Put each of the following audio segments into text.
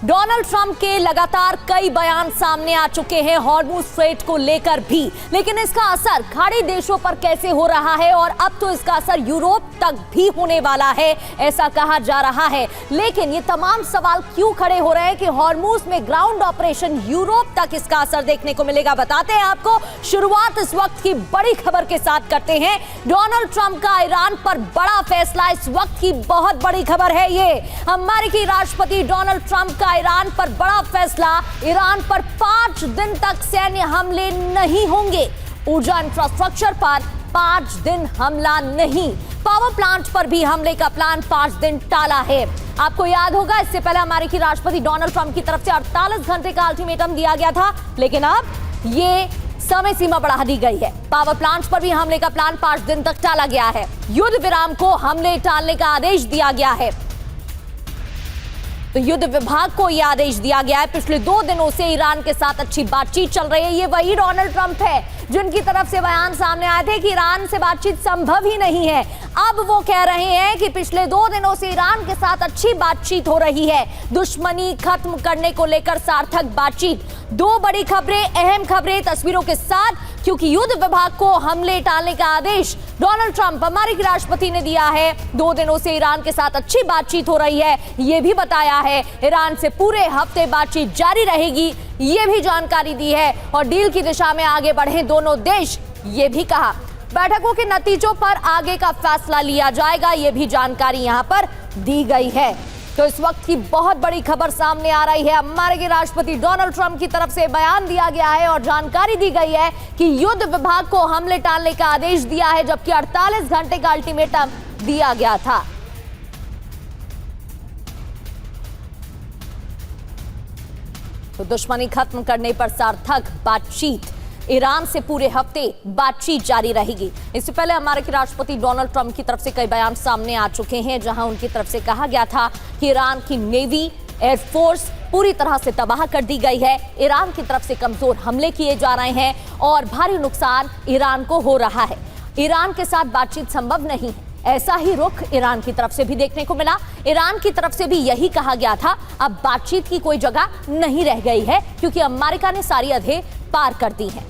Donald Trump के लगातार कई बयान सामने आ चुके हैं हॉर्मुज़ स्ट्रेट को लेकर भी, लेकिन इसका असर खाड़ी देशों पर कैसे हो रहा है और अब तो इसका असर यूरोप तक भी होने वाला है, ऐसा कहा जा रहा है। लेकिन ये तमाम सवाल क्यों खड़े हो रहे हैं कि हॉर्मुज़ में ग्राउंड ऑपरेशन यूरोप तक इसका असर देखने को मिलेगा। बताते हैं आपको, शुरुआत इस वक्त की बड़ी खबर के साथ करते हैं। डोनाल्ड ट्रंप का ईरान पर बड़ा फैसला, इस वक्त की बहुत बड़ी खबर है ये। अमेरिकी राष्ट्रपति डोनाल्ड ट्रंप का ईरान पर बड़ा फैसला, ईरान पर 5 दिन तक सैन्य हमले नहीं होंगे। ऊर्जा इंफ्रास्ट्रक्चर पर 5 दिन हमला नहीं, पावर प्लांट पर भी हमले का प्लान 5 दिन टाला है। आपको याद होगा, इससे पहले अमेरिकी राष्ट्रपति डोनाल्ड ट्रंप की तरफ से 48 घंटे का अल्टीमेटम दिया गया था, लेकिन अब ये समय सीमा बढ़ा दी गई है। पावर प्लांट पर भी हमले का प्लान 5 दिन तक टाला गया है। युद्ध विराम को हमले टालने का आदेश दिया गया है, तो युद्ध विभाग को यह आदेश दिया गया है। पिछले 2 दिनों से ईरान के साथ अच्छी बातचीत चल रही है। ये वही डोनाल्ड ट्रंप है जिनकी तरफ से बयान सामने आए थे कि ईरान से बातचीत संभव ही नहीं है। अब वो कह रहे हैं कि पिछले 2 दिनों से ईरान के साथ अच्छी बातचीत हो रही है, दुश्मनी खत्म करने को लेकर सार्थक बातचीत। 2 बड़ी खबरें, अहम खबरें तस्वीरों के साथ, क्योंकि युद्ध विभाग को हमले टालने का आदेश डोनाल्ड ट्रंप अमेरिकी राष्ट्रपति ने दिया है। 2 दिनों से ईरान के साथ अच्छी बातचीत हो रही है, यह भी बताया है। ईरान से पूरे हफ्ते बातचीत जारी रहेगी, यह भी जानकारी दी है, और डील की दिशा में आगे बढ़े दोनों देश, यह भी कहा। बैठकों के नतीजों पर आगे का फैसला लिया जाएगा, यह भी जानकारी यहां पर दी गई है। तो इस वक्त की बहुत बड़ी खबर सामने आ रही है। अमेरिकी राष्ट्रपति डोनाल्ड ट्रंप की तरफ से बयान दिया गया है और जानकारी दी गई है कि युद्ध विभाग को हमले टालने का आदेश दिया है, जबकि 48 घंटे का अल्टीमेटम दिया गया था। तो दुश्मनी खत्म करने पर सार्थक बातचीत, ईरान से पूरे हफ्ते बातचीत जारी रहेगी। इससे पहले अमेरिकी राष्ट्रपति डोनाल्ड ट्रंप की तरफ से कई बयान सामने आ चुके हैं, जहां उनकी तरफ से कहा गया था कि ईरान की नेवी, एयरफोर्स पूरी तरह से तबाह कर दी गई है। ईरान की तरफ से कमजोर हमले किए जा रहे हैं और भारी नुकसान ईरान को हो रहा है। ईरान के साथ बातचीत संभव नहीं है, ऐसा ही रुख ईरान की तरफ से भी देखने को मिला। ईरान की तरफ से भी यही कहा गया था, अब बातचीत की कोई जगह नहीं रह गई है, क्योंकि अमेरिका ने सारी हदें पार कर दी हैं।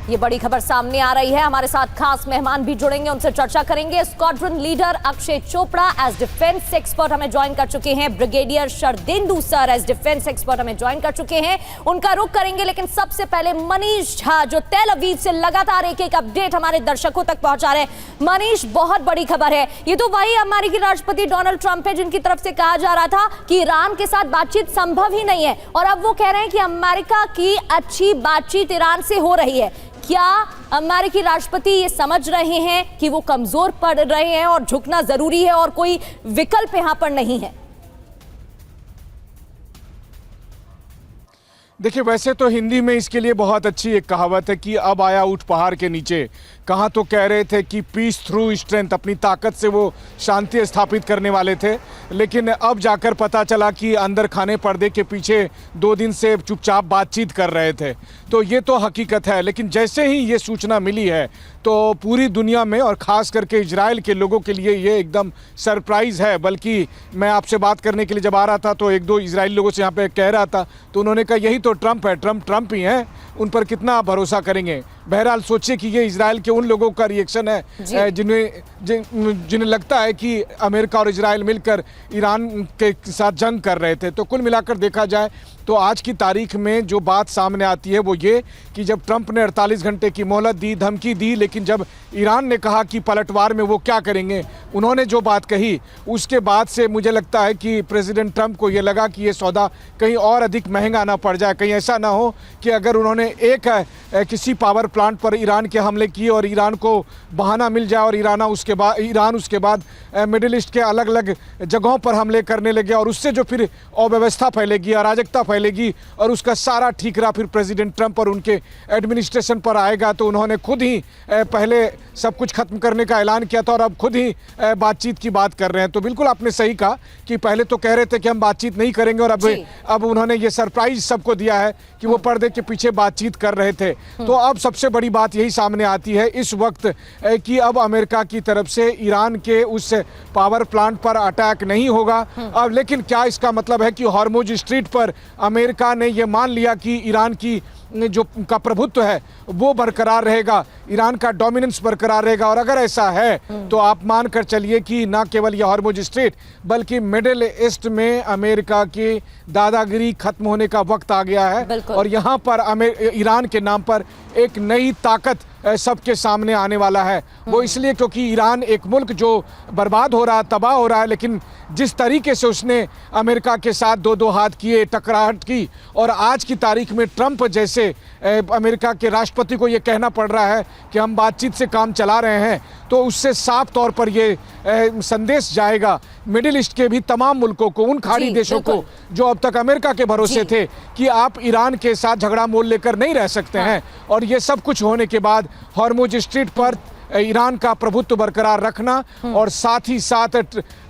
ये बड़ी खबर सामने आ रही है। हमारे साथ खास मेहमान भी जुड़ेंगे, उनसे चर्चा करेंगे। Squadron leader Akshay Chopra as defence expert हमें ज्वाइन कर चुके हैं। Brigadier Sharadendu sir as defence expert हमें ज्वाइन कर चुके हैं, उनका रुख करेंगे। लेकिन सबसे पहले मनीष झा, जो तेल अवीव से लगातार एक अपडेट हमारे दर्शकों तक पहुंचा रहे हैं। मनीष, बहुत बड़ी खबर है, ये तो वही अमेरिकी राष्ट्रपति डोनाल्ड ट्रंप है जिनकी तरफ से कहा जा रहा था कि ईरान के साथ बातचीत संभव ही नहीं है, और अब वो कह रहे हैं कि अमेरिका की अच्छी बातचीत ईरान से हो रही है। क्या अमेरिकी राष्ट्रपति ये समझ रहे हैं कि वो कमजोर पड़ रहे हैं और झुकना जरूरी है और कोई विकल्प यहां पर नहीं है? देखिए, वैसे तो हिंदी में इसके लिए बहुत अच्छी एक कहावत है कि अब आया ऊंट पहाड़ के नीचे। कहाँ तो कह रहे थे कि पीस थ्रू स्ट्रेंथ, अपनी ताकत से वो शांति स्थापित करने वाले थे, लेकिन अब जाकर पता चला कि अंदर खाने पर्दे के पीछे 2 दिन से चुपचाप बातचीत कर रहे थे। तो ये तो हकीकत है, लेकिन जैसे ही ये सूचना मिली है तो पूरी दुनिया में और ख़ास करके इजराइल के लोगों के लिए ये एकदम सरप्राइज़ है। बल्कि मैं आपसे बात करने के लिए जब आ रहा था तो 1-2 इजराइली लोगों से यहाँ पे कह रहा था, तो उन्होंने कहा यही तो ट्रंप है, ट्रंप ही हैं, उन पर कितना आप भरोसा करेंगे। बहरहाल सोचिए कि ये इजराइल के उन लोगों का रिएक्शन है जिन्हें लगता है कि अमेरिका और इजराइल मिलकर ईरान के साथ जंग कर रहे थे। तो कुल मिलाकर देखा जाए तो आज की तारीख में जो बात सामने आती है वो ये कि जब ट्रंप ने 48 घंटे की मोहलत दी, धमकी दी, लेकिन जब ईरान ने कहा कि पलटवार में वो क्या करेंगे, उन्होंने जो बात कही, उसके बाद से मुझे लगता है कि प्रेसिडेंट ट्रंप को ये लगा कि ये सौदा कहीं और अधिक महंगा ना पड़ जाए। कहीं ऐसा ना हो कि अगर उन्होंने किसी पावर प्लांट पर ईरान के हमले किए और ईरान को बहाना मिल जाए और ईरान उसके बाद मिडिल ईस्ट के अलग अलग जगहों पर हमले करने लगे, और उससे जो फिर अव्यवस्था फैलेगी, अराजकता फैलेगी, और उसका सारा ठीकरा फिर प्रेसिडेंट ट्रंप और उनके एडमिनिस्ट्रेशन पर आएगा। तो उन्होंने खुद ही पहले सब कुछ खत्म करने का ऐलान किया था और अब खुद ही बातचीत की बात कर रहे हैं। तो बिल्कुल आपने सही कहा कि पहले तो कह रहे थे कि हम बातचीत नहीं करेंगे, और अब उन्होंने ये सरप्राइज सबको दिया है कि वो पर्दे के पीछे बातचीत कर रहे थे। तो अब सबसे सबसे बड़ी बात यही सामने आती है इस वक्त कि अब अमेरिका की तरफ से ईरान के उस पावर प्लांट पर अटैक नहीं होगा। अब लेकिन क्या इसका मतलब है कि हॉर्मुज स्ट्रीट पर अमेरिका ने ये मान लिया कि ईरान की जो का प्रभुत्व है वो बरकरार रहेगा, ईरान का डोमिनेंस बरकरार रहेगा? और अगर ऐसा है तो आप मान कर चलिए कि ना केवल ये हॉर्मुज स्ट्रेट बल्कि मिडिल ईस्ट में अमेरिका की दादागिरी खत्म होने का वक्त आ गया है। और यहाँ पर ईरान के नाम पर एक नई ताकत सबके सामने आने वाला है। वो इसलिए क्योंकि ईरान एक मुल्क जो बर्बाद हो रहा है, तबाह हो रहा है, लेकिन जिस तरीके से उसने अमेरिका के साथ दो हाथ किए, टकराहट की, और आज की तारीख में ट्रंप जैसे अमेरिका के राष्ट्रपति को ये कहना पड़ रहा है कि हम बातचीत से काम चला रहे हैं, तो उससे साफ तौर पर ये संदेश जाएगा मिडिल ईस्ट के भी तमाम मुल्कों को, उन खाड़ी देशों को जो अब तक अमेरिका के भरोसे थे कि आप ईरान के साथ झगड़ा मोल लेकर नहीं रह सकते हैं। और ये सब कुछ होने के बाद हॉर्मुज स्ट्रीट पर ईरान का प्रभुत्व बरकरार रखना और साथ ही साथ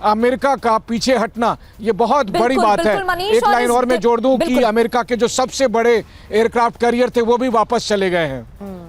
अमेरिका का पीछे हटना, ये बहुत बड़ी बात है। एक लाइन और मैं जोड़ दूं कि अमेरिका के जो सबसे बड़े एयरक्राफ्ट कैरियर थे वो भी वापस चले गए हैं।